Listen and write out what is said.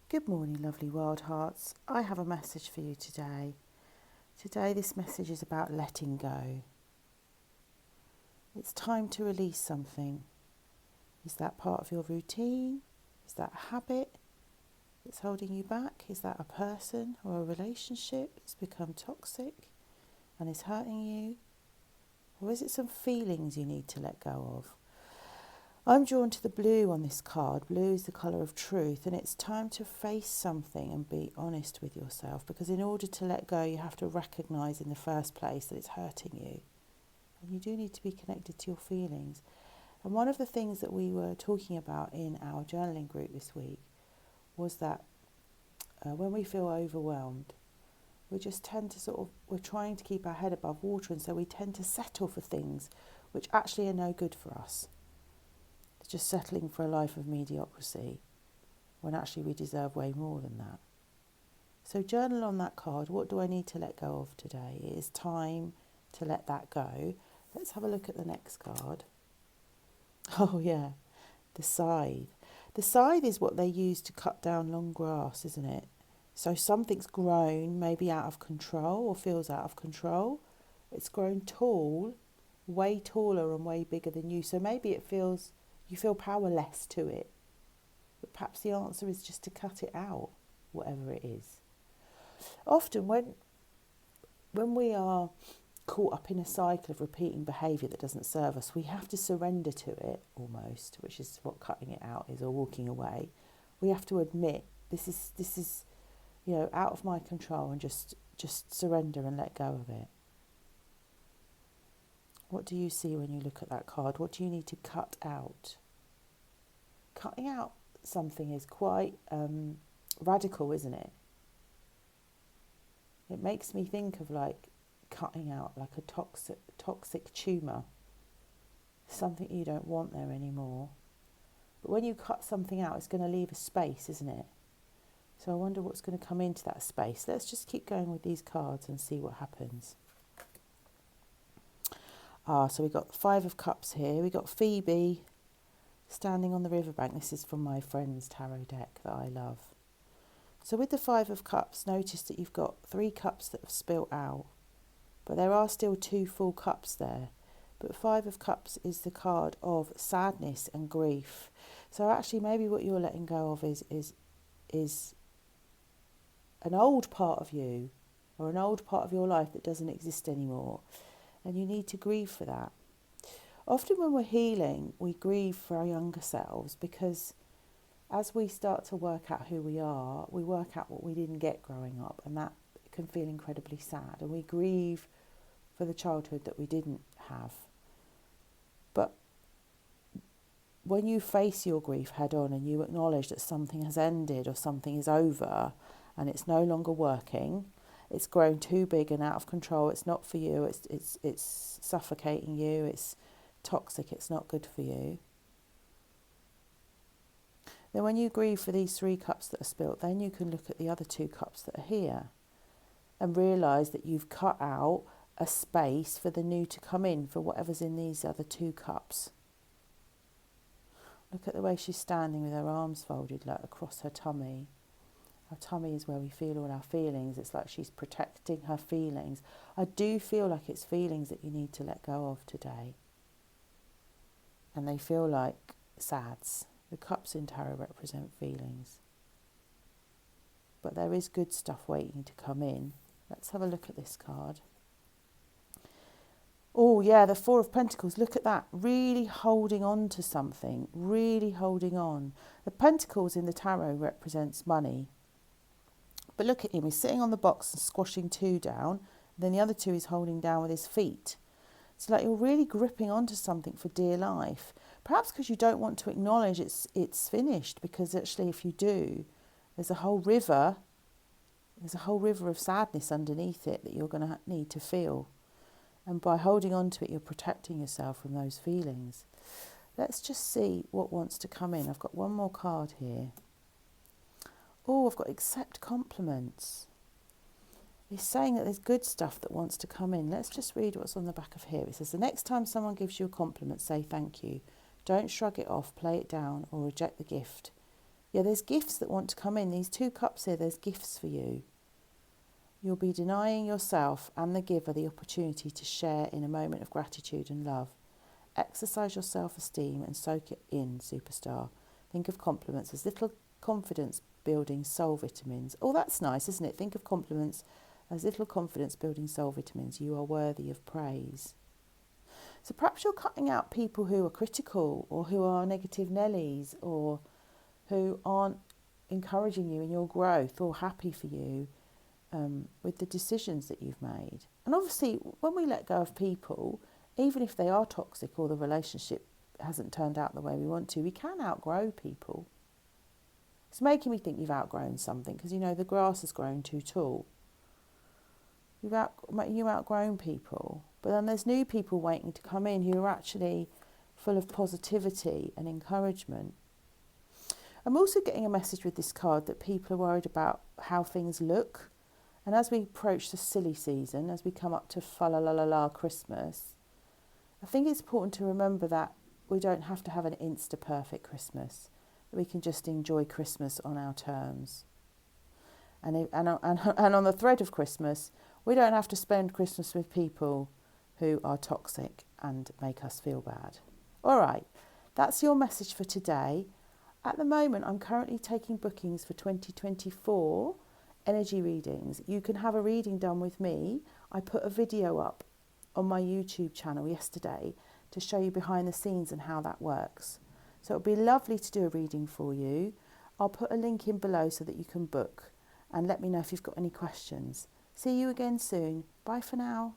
Good morning, lovely wild hearts. I have a message for you today. Today, this message is about letting go. It's time to release something. Is that part of your routine? Is that a habit that's holding you back? Is that a person or a relationship that's become toxic and is hurting you? Or is it some feelings you need to let go of? I'm drawn to the blue on this card. Blue is the colour of truth, and it's time to face something and be honest with yourself, because in order to let go, you have to recognise in the first place that it's hurting you. And you do need to be connected to your feelings. And one of the things that we were talking about in our journaling group this week was that when we feel overwhelmed, we just tend to we're trying to keep our head above water, and so we tend to settle for things which actually are no good for us. Just settling for a life of mediocrity when actually we deserve way more than that. So journal on that card. What do I need to let go of today? It is time to let that go. Let's have a look at the next card. Oh yeah, the scythe. The scythe is what they use to cut down long grass, isn't it? So something's grown maybe out of control or feels out of control. It's grown tall, way taller and way bigger than you. So maybe you feel powerless to it. But perhaps the answer is just to cut it out, whatever it is. Often when we are caught up in a cycle of repeating behaviour that doesn't serve us, we have to surrender to it almost, which is what cutting it out is, or walking away. We have to admit this is out of my control, and just surrender and let go of it. What do you see when you look at that card? What do you need to cut out? Cutting out something is quite radical, isn't it? It makes me think of like cutting out like a toxic tumour, something you don't want there anymore. But when you cut something out, it's going to leave a space, isn't it? So I wonder what's going to come into that space. Let's just keep going with these cards and see what happens. So we got the 5 of Cups here. We got Phoebe standing on the riverbank. This is from my friend's tarot deck that I love. So with the 5 of Cups, notice that you've got 3 cups that have spilt out, but there are still 2 full cups there. But 5 of Cups is the card of sadness and grief. So actually maybe what you're letting go of is an old part of you, or an old part of your life that doesn't exist anymore. And you need to grieve for that. Often when we're healing, we grieve for our younger selves, because as we start to work out who we are, we work out what we didn't get growing up, and that can feel incredibly sad. And we grieve for the childhood that we didn't have. But when you face your grief head on and you acknowledge that something has ended or something is over and it's no longer working, it's grown too big and out of control, it's not for you, it's suffocating you, it's toxic, it's not good for you. Then when you grieve for these 3 cups that are spilt, then you can look at the other 2 cups that are here and realise that you've cut out a space for the new to come in, for whatever's in these other 2 cups. Look at the way she's standing with her arms folded like across her tummy. Our tummy is where we feel all our feelings. It's like she's protecting her feelings. I do feel like it's feelings that you need to let go of today. And they feel like sads. The cups in tarot represent feelings. But there is good stuff waiting to come in. Let's have a look at this card. Oh yeah, the 4 of Pentacles. Look at that. Really holding on to something. Really holding on. The Pentacles in the tarot represents money. But look at him, he's sitting on the box and squashing 2 down. And then the other 2 he's holding down with his feet. It's like you're really gripping onto something for dear life. Perhaps because you don't want to acknowledge it's finished, because actually if you do, there's a whole river of sadness underneath it that you're going to need to feel. And by holding on to it, you're protecting yourself from those feelings. Let's just see what wants to come in. I've got one more card here. Oh, I've got accept compliments. It's saying that there's good stuff that wants to come in. Let's just read what's on the back of here. It says, the next time someone gives you a compliment, say thank you. Don't shrug it off, play it down, or reject the gift. Yeah, there's gifts that want to come in. These 2 cups here, there's gifts for you. You'll be denying yourself and the giver the opportunity to share in a moment of gratitude and love. Exercise your self-esteem and soak it in, superstar. Think of compliments as little confidence-building soul vitamins. Oh, that's nice, isn't it? Think of compliments as little confidence-building soul vitamins. You are worthy of praise. So perhaps you're cutting out people who are critical or who are negative Nellies or who aren't encouraging you in your growth or happy for you with the decisions that you've made. And obviously, when we let go of people, even if they are toxic or the relationship hasn't turned out the way we want to, we can outgrow people. It's making me think you've outgrown something because, you know, the grass has grown too tall. You've outgrown people. But then there's new people waiting to come in who are actually full of positivity and encouragement. I'm also getting a message with this card that people are worried about how things look. And as we approach the silly season, as we come up to fa-la-la-la-la Christmas, I think it's important to remember that we don't have to have an insta-perfect Christmas. That we can just enjoy Christmas on our terms. And on the thread of Christmas, we don't have to spend Christmas with people who are toxic and make us feel bad. All right, that's your message for today. At the moment, I'm currently taking bookings for 2024 energy readings. You can have a reading done with me. I put a video up on my YouTube channel yesterday to show you behind the scenes and how that works. So it'll be lovely to do a reading for you. I'll put a link in below so that you can book and let me know if you've got any questions. See you again soon. Bye for now.